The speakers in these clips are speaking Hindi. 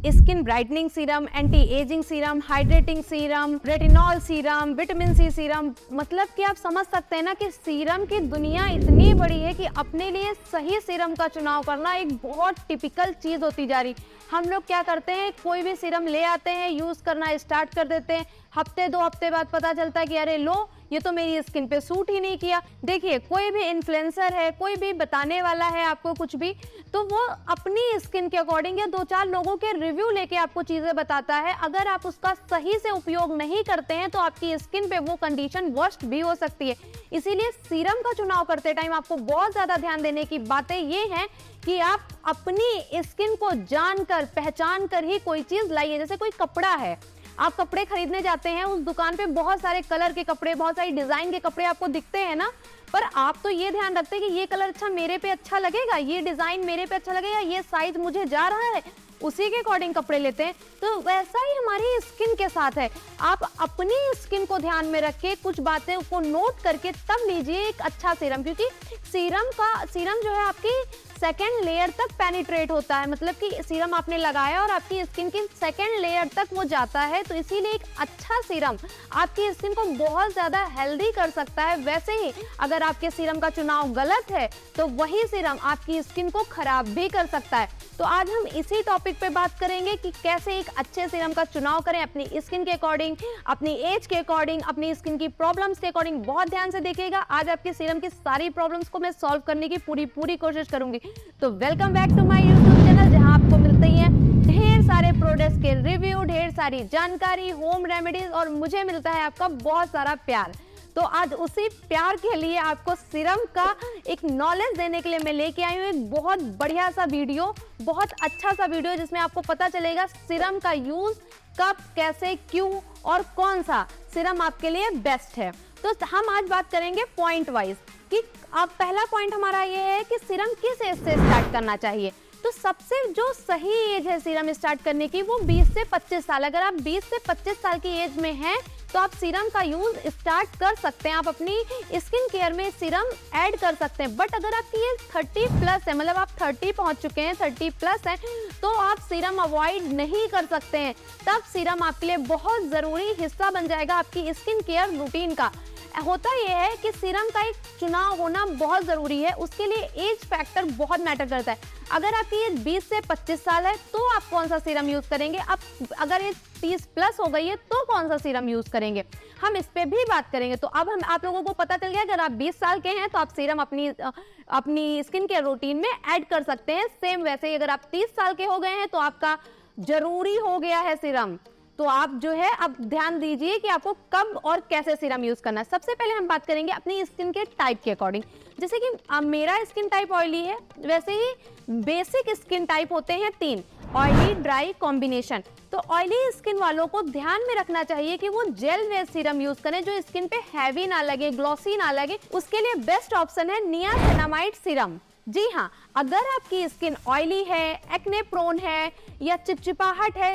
Skin brightening serum, anti ageing serum, hydrating serum, retinol serum, vitamin C serum. मतलब कि आप समझ सकते हैं ना कि सीरम की दुनिया इतनी बड़ी है कि अपने लिए सही सीरम का चुनाव करना एक बहुत टिपिकल चीज़ होती जा रही। हम लोग क्या करते हैं, कोई भी सीरम ले आते हैं, यूज़ करना स्टार्ट कर देते हैं, हफ्ते 2 हफ्ते बाद पता चलता है कि अरे लो, ये तो मेरी स्किन पे सूट ही नहीं किया। देखिए, कोई भी इन्फ्लुएंसर है, कोई भी बताने वाला है आपको कुछ भी, तो वो अपनी स्किन के अकॉर्डिंग या 2-4 लोगों के रिव्यू लेके आपको चीज़ें बताता है। अगर आप उसका सही से उपयोग नहीं करते हैं तो आपकी स्किन पे वो कंडीशन वर्स्ट भी हो सकती है। इसीलिए सीरम का चुनाव करते टाइम आपको बहुत ज़्यादा ध्यान देने की बातें ये हैं कि आप अपनी स्किन को जानकर, पहचान कर ही कोई चीज़ लाइए। जैसे कोई कपड़ा है, आप कपड़े खरीदने जाते हैं, उस दुकान पे बहुत सारे कलर के कपड़े, बहुत सारी डिजाइन के कपड़े आपको दिखते हैं ना, पर आप तो ये ध्यान रखते हैं कि ये कलर अच्छा मेरे पे अच्छा लगेगा, ये डिजाइन मेरे पे अच्छा लगेगा, ये साइज मुझे जा रहा है, उसी के अकॉर्डिंग कपड़े लेते हैं। तो वैसा ही हमारी स्किन के साथ है, आप अपनी स्किन को ध्यान में रख के कुछ बातें को नोट करके तब लीजिए एक अच्छा सीरम, क्योंकि सीरम जो है आपकी सेकेंड लेयर तक पेनिट्रेट होता है। मतलब कि सीरम आपने लगाया और आपकी स्किन की सेकेंड लेयर तक वो जाता है, तो इसीलिए एक अच्छा सीरम आपकी स्किन को बहुत ज़्यादा हेल्दी कर सकता है। वैसे ही अगर आपके सीरम का चुनाव गलत है तो वही सीरम आपकी स्किन को खराब भी कर सकता है। तो आज हम इसी टॉपिक पे बात करेंगे कि कैसे एक अच्छे सीरम का चुनाव करें अपनी स्किन के अकॉर्डिंग, अपनी एज के अकॉर्डिंग, अपनी स्किन की प्रॉब्लम्स के अकॉर्डिंग। बहुत ध्यान से देखिएगा, आज आपके सीरम की सारी प्रॉब्लम्स को मैं सॉल्व करने की पूरी कोशिश करूंगी। तो welcome back to my YouTube channel, जहां आपको मिलते हैं ढेर सारे प्रोडक्ट्स के रिव्यू, ढेर सारी जानकारी, होम रेमेडीज, और मुझे मिलता है आपका बहुत सारा प्यार। तो आज उसी प्यार के लिए आपको सीरम का एक नॉलेज देने के लिए मैं लेके आई हूँ एक बहुत बढ़िया सा वीडियो, बहुत अच्छा सा वीडियो, जिसमें आपको पता चलेगा सीरम का यूज कब, कैसे, क्यों और कौन सा सीरम आपके लिए बेस्ट है। तो हम आज बात करेंगे पॉइंट वाइज कि अब पहला पॉइंट हमारा ये है कि सीरम किस एज से स्टार्ट करना चाहिए। तो सबसे जो सही एज है सीरम स्टार्ट करने की वो 20 से 25 साल। अगर आप 20 से 25 साल की एज में हैं तो आप सीरम का यूज स्टार्ट कर सकते हैं, आप अपनी स्किन केयर में सीरम ऐड कर सकते हैं। बट अगर आपकी एज 30 प्लस है, मतलब आप 30 पहुंच चुके हैं, 30 प्लस है, तो आप सीरम अवॉइड नहीं कर सकते हैं। तब सीरम आपके लिए बहुत ज़रूरी हिस्सा बन जाएगा आपकी स्किन केयर रूटीन का। होता यह है कि सीरम का एक चुनाव होना बहुत ज़रूरी है, उसके लिए एज फैक्टर बहुत मैटर करता है। अगर आपकी एज 20 से 25 साल है तो आप कौन सा सीरम यूज़ करेंगे, अब अगर एज 30 प्लस हो गई है तो कौन सा सीरम यूज़ करेंगे, हम इस पे भी बात करेंगे। तो अब हम आप लोगों को पता चल गया, अगर आप 20 साल के हैं तो आप सीरम अपनी स्किन केयर रूटीन में ऐड कर सकते हैं। सेम वैसे ही अगर आप 30 साल के हो गए हैं तो आपका जरूरी हो गया है सीरम। तो आप जो है अब ध्यान दीजिए कि आपको कब और कैसे सीरम यूज करना है। सबसे पहले हम बात करेंगे अपनी स्किन के टाइप के अकॉर्डिंग। जैसे कि मेरा स्किन टाइप ऑयली है, वैसे ही बेसिक स्किन टाइप होते हैं 3, ऑयली, ड्राई, कॉम्बिनेशन। तो ऑयली स्किन वालों को ध्यान में रखना चाहिए कि वो जेल बेस्ड सीरम यूज करें जो स्किन पे हैवी ना लगे, ग्लॉसी ना लगे। उसके लिए बेस्ट ऑप्शन है नियासिनामाइड सीरम। जी हाँ, अगर आपकी स्किन ऑयली है, एक्ने प्रोन है या चिपचिपाहट है,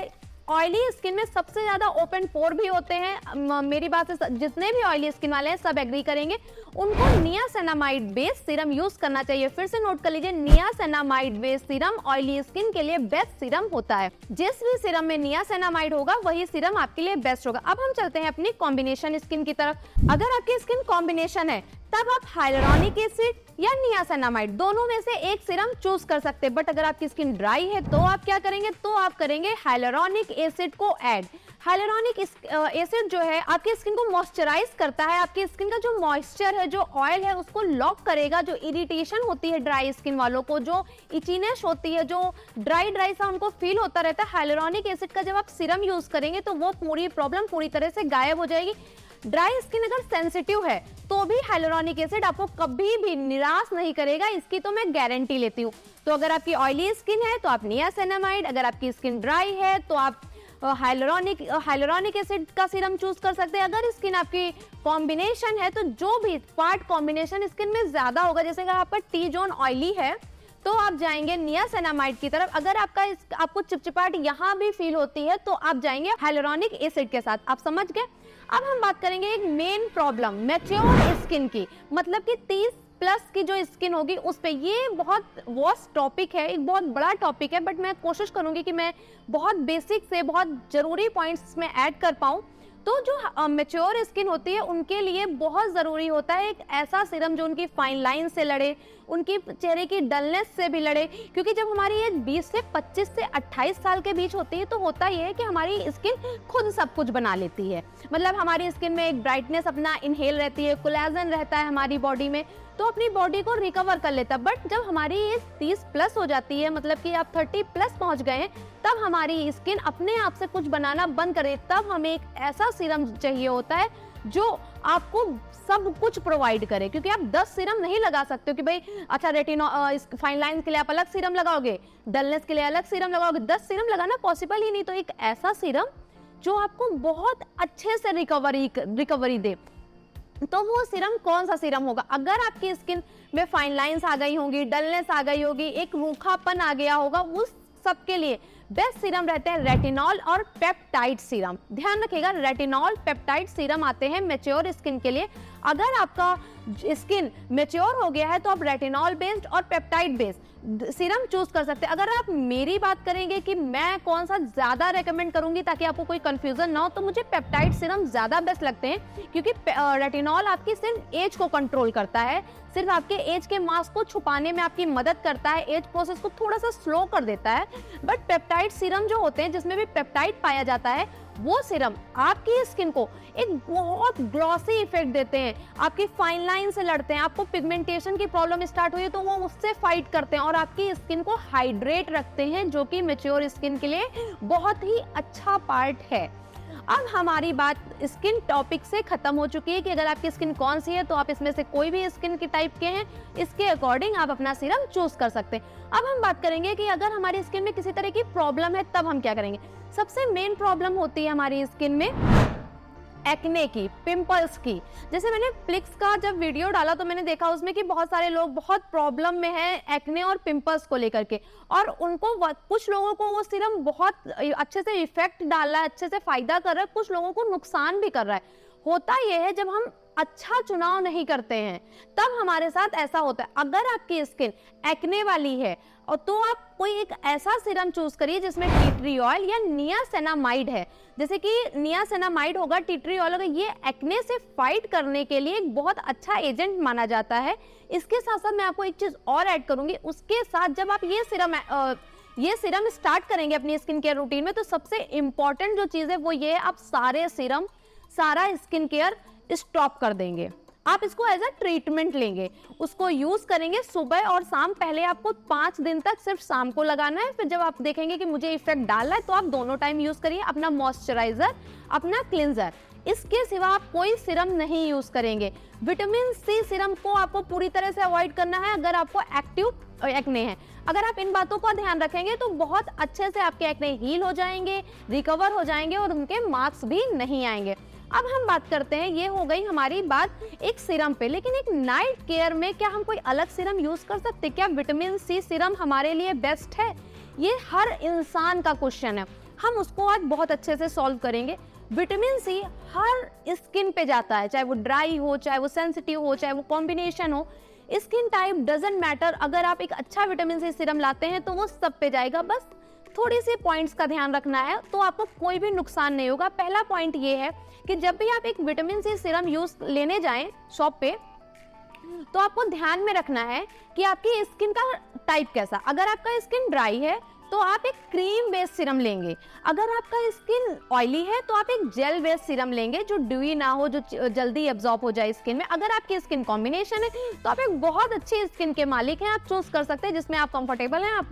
ऑयली स्किन में सबसे ज्यादा ओपन पोर भी होते हैं, मेरी बात से जितने भी ऑयली स्किन वाले हैं सब एग्री करेंगे, उनको नियासिनामाइड बेस्ड सीरम यूज करना चाहिए। फिर से नोट कर लीजिए, niacinamide based serum oily skin के लिए बेस्ट सीरम होता है। जिस भी सीरम में नियासिनामाइड होगा वही सीरम आपके लिए बेस्ट होगा। अब हम चलते हैं अपनी कॉम्बिनेशन स्किन की तरफ। अगर आपकी स्किन कॉम्बिनेशन है तब आप हाइलुरोनिक एसिड या नियासिनामाइड दोनों में से एक सीरम चूज कर सकते हैं। बट अगर आपकी स्किन ड्राई है तो आप क्या करेंगे, तो आप करेंगे हाइलुरोनिक एसिड को ऐड। हाइलुरोनिक एसिड जो है आपकी स्किन को मॉइस्चराइज करता है, आपकी स्किन का जो मॉइस्चर है, जो ऑयल है, उसको लॉक करेगा। जो इरिटेशन होती है ड्राई स्किन वालों को, जो इचीनेस होती है, जो ड्राई सा उनको फील होता रहता है, हाइलुरोनिक एसिड का जब आप सीरम यूज करेंगे तो वो पूरी प्रॉब्लम पूरी तरह से गायब हो जाएगी। ड्राई स्किन अगर सेंसिटिव है तो भी हाइलुरोनिक एसिड आपको कभी भी निराश नहीं करेगा, इसकी तो मैं गारंटी लेती हूँ। तो अगर आपकी ऑयली स्किन है तो आप नियासिनामाइड, अगर आपकी स्किन ड्राई है तो आप हाइलुरोनिक एसिड का सीरम चूज कर सकते हैं। अगर स्किन आपकी कॉम्बिनेशन है तो जो भी पार्ट कॉम्बिनेशन स्किन में ज्यादा होगा, जैसे अगर आपका टी जोन ऑयली है तो आप जाएंगे नियासिनामाइड की तरफ। अगर आपको चिपचिपाहट यहाँ भी फील होती है तो आप जाएंगे हाइलुरोनिक एसिड के साथ। आप समझ गए। अब हम बात करेंगे एक मेन प्रॉब्लम मैच्योर स्किन की, मतलब कि 30 प्लस की जो स्किन होगी उस पे, ये बहुत वास्ट टॉपिक है, एक बहुत बड़ा टॉपिक है, बट मैं कोशिश करूंगी कि मैं बहुत बेसिक से बहुत जरूरी पॉइंट्स में ऐड कर पाऊँ। तो जो मैच्योर स्किन होती है उनके लिए बहुत ज़रूरी होता है एक ऐसा सीरम जो उनकी फाइन लाइन से लड़े, उनकी चेहरे की डलनेस से भी लड़े, क्योंकि जब हमारी एज 20 से 25 से 28 साल के बीच होती है तो होता ये है कि हमारी स्किन खुद सब कुछ बना लेती है। मतलब हमारी स्किन में एक ब्राइटनेस अपना इनहेल रहती है, कोलेजन रहता है हमारी बॉडी में, तो अपनी बॉडी को रिकवर कर लेता है। बट जब हमारी एज 30 प्लस हो जाती है, मतलब कि आप 30 प्लस पहुंच गए हैं, तब हमारी स्किन अपने आप से कुछ बनाना बंद करे। तब हमें एक ऐसा सीरम चाहिए होता है जो आपको सब कुछ प्रोवाइड करे, क्योंकि आप 10 सीरम नहीं लगा सकते हो कि भाई अच्छा रेटिनॉल फाइन लाइन के लिए आप अलग सीरम लगाओगे, डलनेस के लिए अलग सीरम लगाओगे, 10 सीरम लगाना पॉसिबल ही नहीं। तो एक ऐसा सीरम जो आपको बहुत अच्छे से रिकवरी दे, तो वो सीरम कौन सा सीरम होगा? अगर आपकी स्किन में फाइन लाइंस आ गई होंगी, डलनेस आ गई होगी, एक रूखापन आ गया होगा, उस सबके लिए बेस्ट सीरम रहते हैं रेटिनॉल और पेप्टाइड सीरम। ध्यान रखिएगा, रेटिनॉल पेप्टाइड सीरम आते हैं मैच्योर स्किन के लिए। अगर आपका स्किन मैच्योर हो गया है तो आप रेटिनॉल बेस्ड और पेप्टाइड बेस्ड सीरम चूज कर सकते हैं। अगर आप मेरी बात करेंगे कि मैं कौन सा ज्यादा रेकमेंड करूंगी ताकि आपको कोई कंफ्यूजन ना हो, तो मुझे पेप्टाइड सीरम ज्यादा बेस्ट लगते हैं, क्योंकि रेटिनॉल आपकी सिर्फ एज को कंट्रोल करता है, सिर्फ आपके एज के मार्क्स को छुपाने में आपकी मदद करता है, एज प्रोसेस को थोड़ा सा स्लो कर देता है। बट पेप्टाइड सीरम जो होते हैं जिसमें भी पेप्टाइड पाया जाता है, वो सीरम आपकी स्किन को एक बहुत ग्लॉसी इफेक्ट देते हैं, आपकी फाइन लाइन से लड़ते हैं, आपको पिगमेंटेशन की प्रॉब्लम स्टार्ट हुई है तो वो उससे फाइट करते हैं और आपकी स्किन को हाइड्रेट रखते हैं, जो कि मैच्योर स्किन के लिए बहुत ही अच्छा पार्ट है। अब हमारी बात स्किन टॉपिक से खत्म हो चुकी है कि अगर आपकी स्किन कौन सी है तो आप इसमें से कोई भी स्किन के टाइप के हैं, इसके अकॉर्डिंग आप अपना सीरम चूज कर सकते हैं। अब हम बात करेंगे कि अगर हमारी स्किन में किसी तरह की प्रॉब्लम है तब हम क्या करेंगे। सबसे मेन प्रॉब्लम होती है हमारी स्किन में एक्ने की, पिंपल्स की। जैसे मैंने प्लिक्स का जब वीडियो डाला तो मैंने देखा उसमें कि बहुत सारे लोग बहुत प्रॉब्लम में हैं एक्ने और पिंपल्स को लेकर के, और उनको कुछ लोगों को वो सीरम बहुत अच्छे से इफेक्ट डाल रहा है, अच्छे से फायदा कर रहा है, कुछ लोगों को नुकसान भी कर रहा है। होता यह है जब हम अच्छा चुनाव नहीं करते हैं तब हमारे साथ ऐसा होता है। अगर आपकी स्किन एक्ने वाली है और तो आप कोई एक ऐसा सीरम चूज करिए जिसमें टी ट्री ऑयल या नियासिनामाइड है। जैसे कि नियासिनामाइड होगा, टी ट्री ऑयल होगा, ये एक्ने से फाइट करने के लिए एक बहुत अच्छा एजेंट माना जाता है। इसके साथ साथ मैं आपको एक चीज और ऐड करूंगी, उसके साथ जब आप ये सीरम स्टार्ट करेंगे अपनी स्किन केयर रूटीन में, तो सबसे इंपॉर्टेंट जो चीज है वो ये है, आप सारा स्किन केयर स्टॉप कर देंगे। आप इसको एज अ ट्रीटमेंट लेंगे, उसको यूज करेंगे सुबह और शाम। पहले आपको 5 दिन तक सिर्फ शाम को लगाना है, फिर जब आप देखेंगे कि मुझे इफेक्ट डालना है तो आप दोनों टाइम यूज करिए, अपना मॉइस्चराइजर, अपना क्लिंजर। इसके सिवा आप कोई सीरम नहीं यूज करेंगे। विटामिन सी सीरम को आपको पूरी तरह से अवॉइड करना है अगर आपको एक्टिव एक्ने है। अगर आप इन बातों का ध्यान रखेंगे तो बहुत अच्छे से आपके एक्ने हील हो जाएंगे, रिकवर हो जाएंगे और उनके मार्क्स भी नहीं आएंगे। अब हम बात करते हैं, ये हो गई हमारी बात एक सीरम पे, लेकिन एक नाइट केयर में क्या हम कोई अलग सीरम यूज कर सकते? क्या विटामिन सी सीरम हमारे लिए बेस्ट है? ये हर इंसान का क्वेश्चन है, हम उसको आज बहुत अच्छे से सॉल्व करेंगे। विटामिन सी हर स्किन पे जाता है, चाहे वो ड्राई हो, चाहे वो सेंसिटिव हो, चाहे वो कॉम्बिनेशन हो, स्किन टाइप डजंट मैटर। अगर आप एक अच्छा विटामिन सी सीरम लाते हैं तो वो सब पे जाएगा। बस थोड़ी सी पॉइंट्स का ध्यान रखना है तो आपको कोई भी नुकसान नहीं होगा। पहला पॉइंट ये है कि जब भी आप एक विटामिन सी सीरम यूज लेने जाएं शॉप पे, तो आपको ध्यान में रखना है कि आपकी स्किन का टाइप कैसा। अगर आपका स्किन ड्राई है तो आप एक क्रीम बेस्ड सीरम लेंगे, अगर आपका स्किन ऑयली है तो आप एक जेल बेस्ड सीरम लेंगे जो ड्यूई ना हो, जो जल्दी एब्जॉर्ब हो जाए स्किन में। अगर आपकी स्किन कॉम्बिनेशन है तो आप एक बहुत अच्छी स्किन के मालिक हैं, आप चूज कर सकते हैं जिसमें आप कंफर्टेबल हैं, आप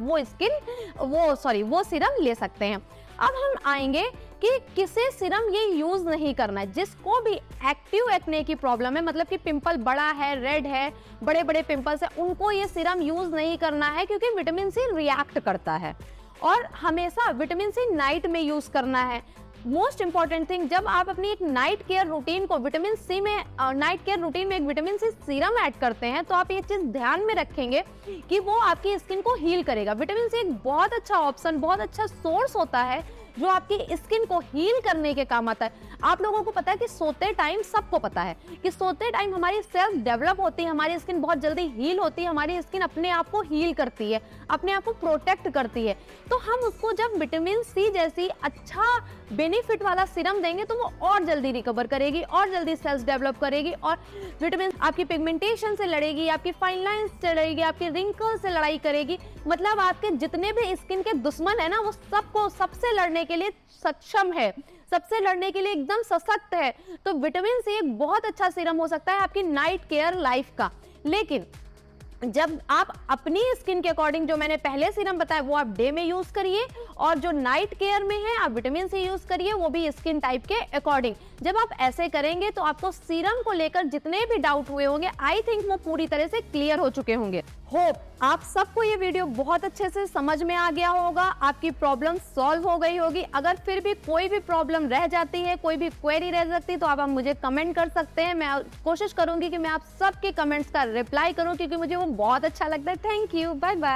वो सीरम ले सकते हैं। अब हम आएंगे कि किसे सीरम ये यूज नहीं करना है। जिसको भी एक्टिव एक्ने की प्रॉब्लम है, मतलब कि पिंपल बड़ा है, रेड है, बड़े बड़े पिंपल्स है, उनको ये सीरम यूज नहीं करना है, क्योंकि विटामिन सी रिएक्ट करता है। और हमेशा विटामिन सी नाइट में यूज करना है। मोस्ट इंपॉर्टेंट थिंग, जब आप अपनी एक नाइट केयर रूटीन को विटामिन सी में नाइट केयर रूटीन में एक विटामिन सी सीरम ऐड करते हैं तो आप ये चीज ध्यान में रखेंगे कि वो आपकी स्किन को हील करेगा। विटामिन सी एक बहुत अच्छा ऑप्शन, बहुत अच्छा सोर्स होता है जो आपकी स्किन को हील करने के काम आता है। आप लोगों को पता है कि सोते टाइम, सबको पता है कि सोते टाइम हमारी सेल्स डेवलप होती है, हमारी स्किन बहुत जल्दी हील होती है, हमारी स्किन अपने आप को हील करती है, अपने आप को प्रोटेक्ट करती है। तो हम उसको जब विटामिन सी जैसी अच्छा बेनिफिट वाला सीरम देंगे तो वो और जल्दी रिकवर करेगी, और जल्दी सेल्स डेवलप करेगी, और विटामिन आपकी पिगमेंटेशन से लड़ेगी, आपकी फाइन लाइंस से लड़ेगी, आपकी रिंकल से लड़ाई करेगी। मतलब आपके जितने भी स्किन के दुश्मन है ना, वो सबको सबसे लड़ने के लिए सक्षम है, सबसे लड़ने के लिए एकदम सशक्त है। तो विटामिन सी एक बहुत अच्छा सीरम हो सकता है आपकी नाइट केयर लाइफ का। लेकिन जब आप अपनी स्किन के अकॉर्डिंग, जो मैंने पहले सीरम बताया वो आप डे में यूज करिए, और जो नाइट केयर में है आप विटामिन सी यूज करिए, वो भी स्किन टाइप के अकॉर्डिंग। जब आप ऐसे करेंगे तो आपको सीरम को लेकर जितने भी डाउट हुए होंगे, आई थिंक वो पूरी तरह से क्लियर हो चुके होंगे। होप आप सबको ये वीडियो बहुत अच्छे से समझ में आ गया होगा, आपकी प्रॉब्लम सॉल्व हो गई होगी। अगर फिर भी कोई भी प्रॉब्लम रह जाती है, कोई भी क्वेरी रह सकती है, तो आप मुझे कमेंट कर सकते हैं। मैं कोशिश करूंगी कि मैं आप सबके कमेंट्स का रिप्लाई करूं, क्योंकि मुझे वो बहुत अच्छा लगता है। Thank you, bye bye.